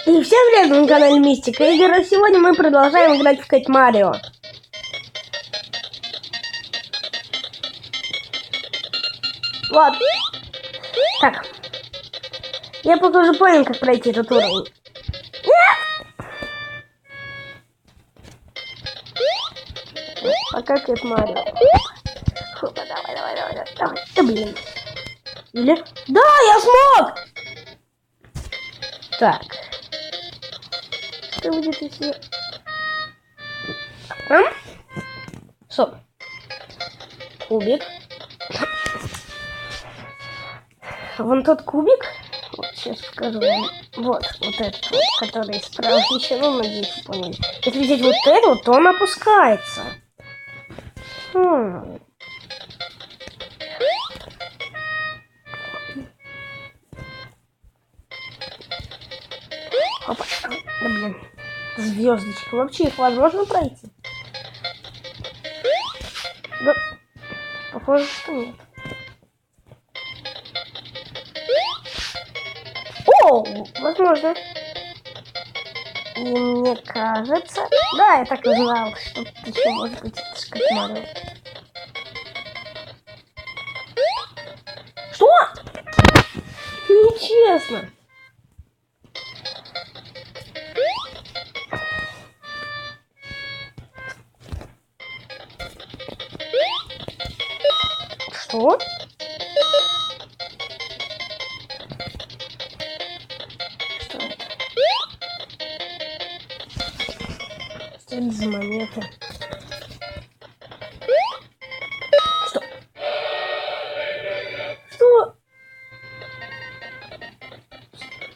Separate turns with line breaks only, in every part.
И всем привет, на канале Мистика Игорь. Сегодня мы продолжаем играть в Кэт Марио. Вот. Так. Я пока уже понял, как пройти этот уровень. Пока Кэт Марио. Хопа, давай. Да блин. Или... Да, я смог! Так. Что будет, если... Стоп. Кубик. Вон тот кубик. Вот, сейчас покажу вам. Вот этот вот, который справа еще, ну, надеюсь, вы поняли. Если взять вот это, вот, то он опускается. Опа. Да блин. Звездочки. Вообще их возможно пройти? Да. Похоже, что нет. О, возможно. И мне кажется... Да, я так и знал, что тут еще может быть Кэт Марио. Что? Нечестно. Что? Что это за монеты? Что? Что?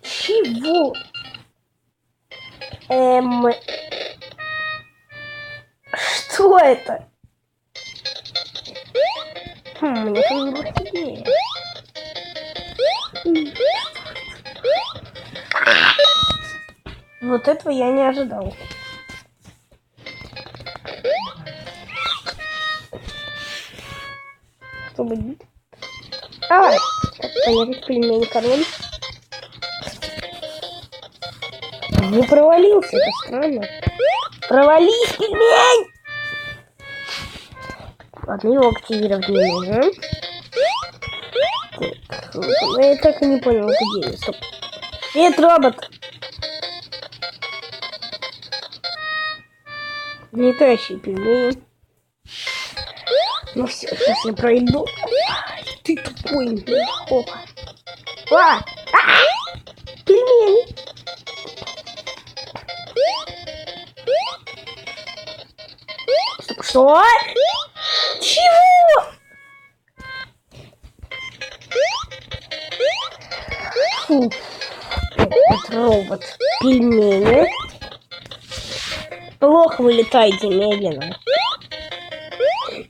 Чего? Что это? Мне кажется, идея. Вот этого я не ожидал. Что будет? Как поехать пельмень король? Не провалился, это странно. Провались, пельмень! Ладно, его активировать не нужно. Так, я так и не понял, где я. Стоп. Нет, робот! Летающий пельмень. Ну все, сейчас я пройду. Ты тупой, опа. Пельмень. Что? Чего? Фу. Этот робот. Пельмени. Плохо вы летаете медленно.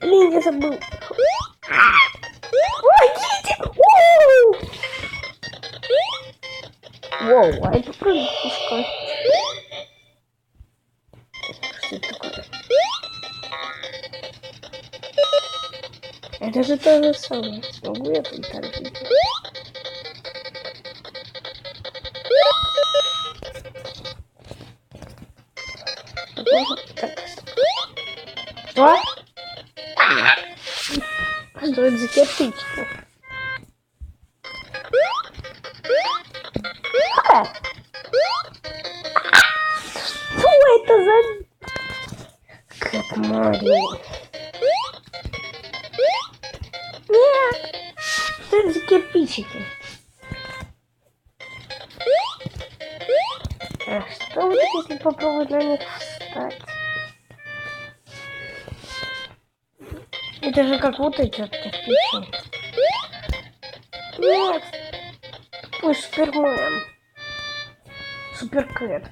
Блин, я забыл. Помогите! Воу, а это прыгушка. Что это такое? Это же то же самое. Смогу я тут так жить? Что? Что это за кирпичики? Что это за... Кэт Марио? Нет! Что это за кирпичики? А что будет, если попробовать на них встать? Это же как вот эти вот кирпичи. Нет! Ой, Супермен. Суперкэт.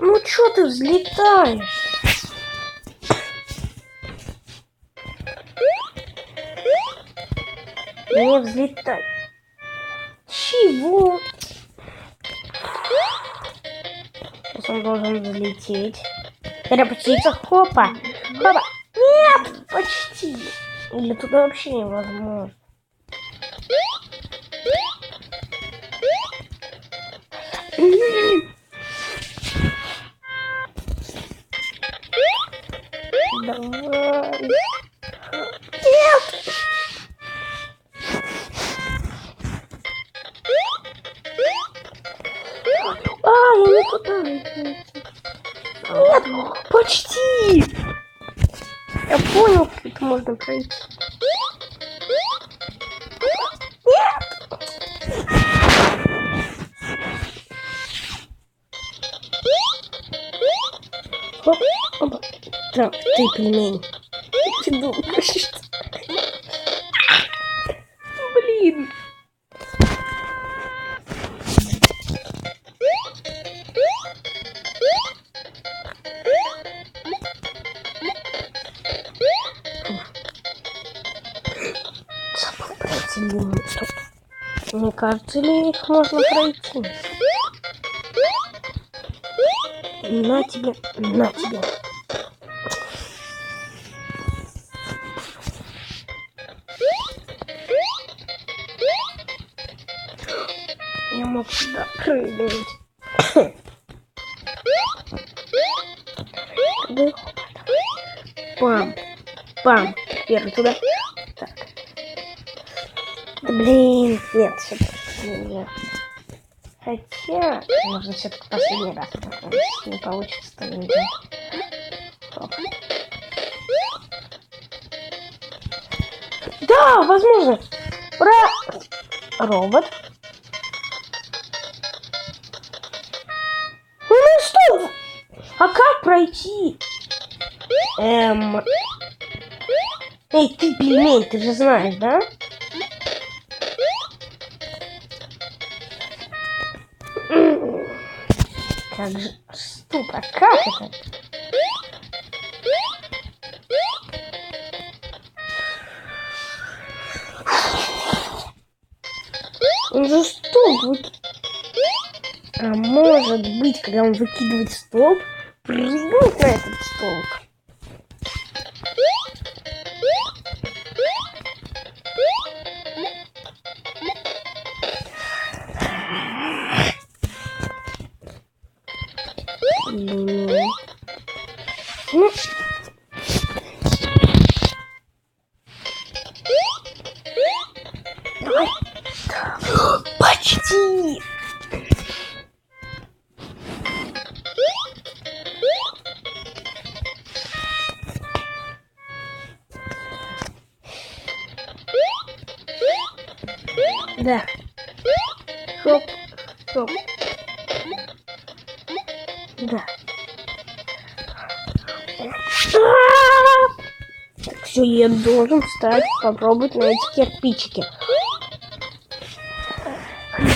Ну чё ты взлетаешь? Не взлетай. Чего? Сейчас он должен взлететь. Перепуститься. Хопа. Нет, почти. Или туда вообще невозможно. Давай. Нет! Я не туда. Нет, почти. Я понял, как это можно пройти. Нет! Оп, оба. Так, ты пельмень. Ты думаешь, что... Блин. Забыл пройти лимит. Стоп. Не кажется ли их можно пройти? На тебе, на тебе. Я мог сюда прыгнуть. Пам, пам. Первый туда. Так. Да блин, нет, все-таки нельзя. Хотя, нужно все-таки последний раз, потому что если не получится, то нельзя. Оп. Да, возможно. Ура! Робот. Ну что? А как пройти? Эй, ты пельмень, ты же знаешь, да? Как же... Стоп, а как это? Он же столб выкидывает. А может быть, когда он выкидывает столб, прыгнуть на этот столб? Ну... Давай. Почти. Да. Хоп, хоп. Да. Так, все, я должен встать, попробовать на эти кирпичики. Я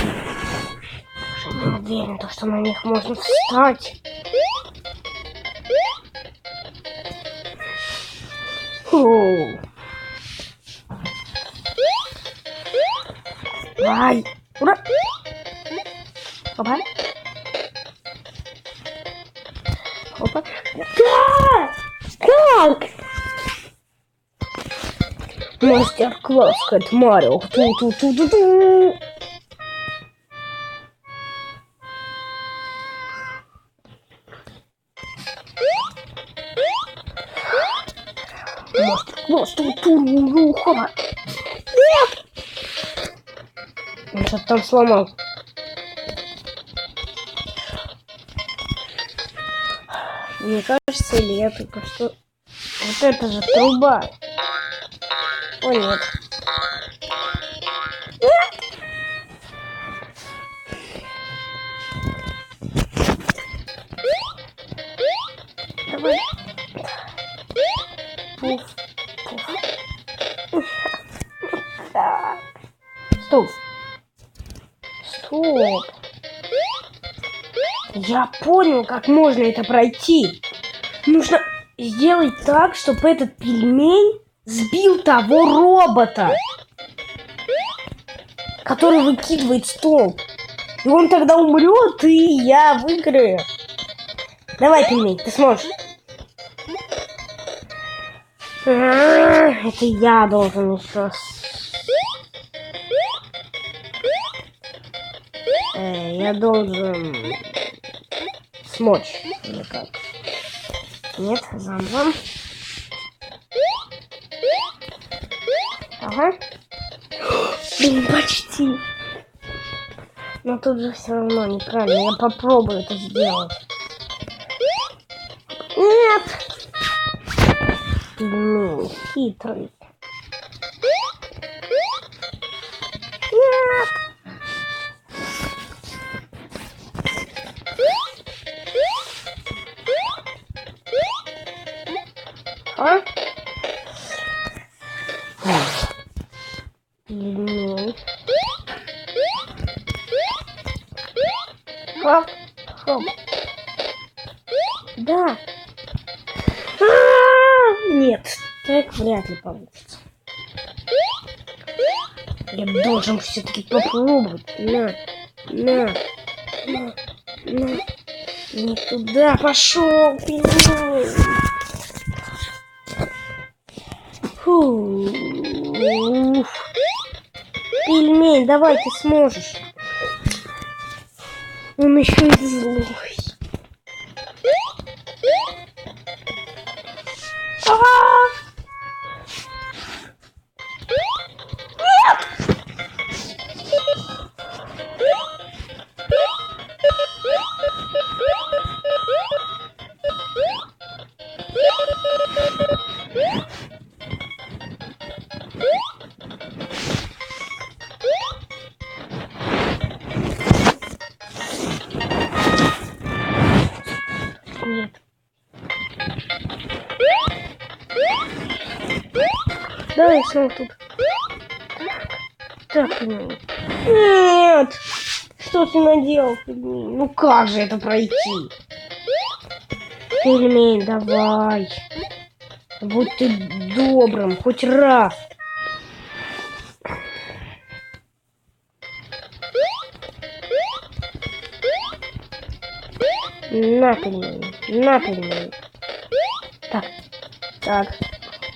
не уверен, что на них можно встать. Фу. Давай. Ура. Опа. Опа. Да! Как? Мастер-класс Кэт Марио. Ту-ту-ту-ту-ту. Мастер-класс. Ту-ту-ту-ту. Нет! Он что-то там сломал. Мне кажется, или я только что... Вот это же труба. О, нет. Нет! Давай. Пуф, пуф. Так. Стоп. Стоп. Я понял, как можно это пройти. Нужно сделать так, чтобы этот пельмень сбил того робота, который выкидывает столб. И он тогда умрет, и я выиграю. Давай, пельмень, ты сможешь. Это я должен еще. Я должен смочь. Или как? Нет, заново. Ага. Блин, почти. Но тут же все равно неправильно. Я попробую это сделать. Нет! Блин, хитрый. Нет! А? Блин. Хоп, хоп. Да. Нет, так вряд ли получится. Я должен все-таки попробовать. На. Не туда пошел. Пельмень, давай, ты сможешь. Он еще и злой. Нет. Да, я снова тут. Так, пельмень. Нет! Что ты наделал, пельмень? Ну как же это пройти? Пельмень, давай. Будь ты добрым, хоть раз. На, пельмень. Так.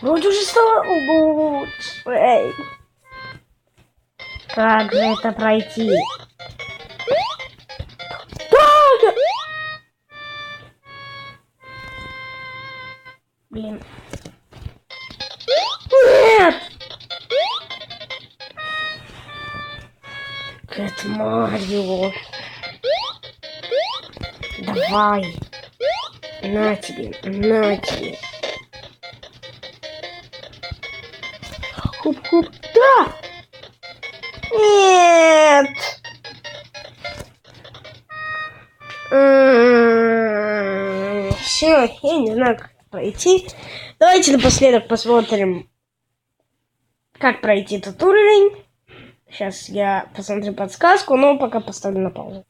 Вроде уже стало лучше. Эй. Как же это пройти? Так! Блин. Нет! Это Марио. Давай. На тебе. Хуп-хуп. Да! Нет! Все, я не знаю, как пройти. Давайте напоследок посмотрим, как пройти этот уровень. Сейчас я посмотрю подсказку, но пока поставлю на паузу.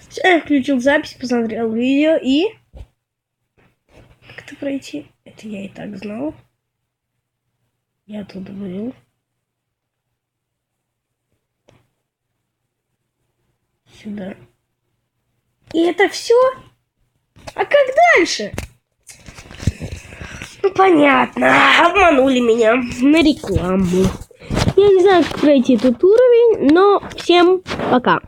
Все, я включил запись, посмотрел видео и... Как это пройти? Это я и так знал. Я тут был. Сюда. И это все? А как дальше? Ну понятно, обманули меня на рекламу. Я не знаю, как пройти этот уровень, но всем пока.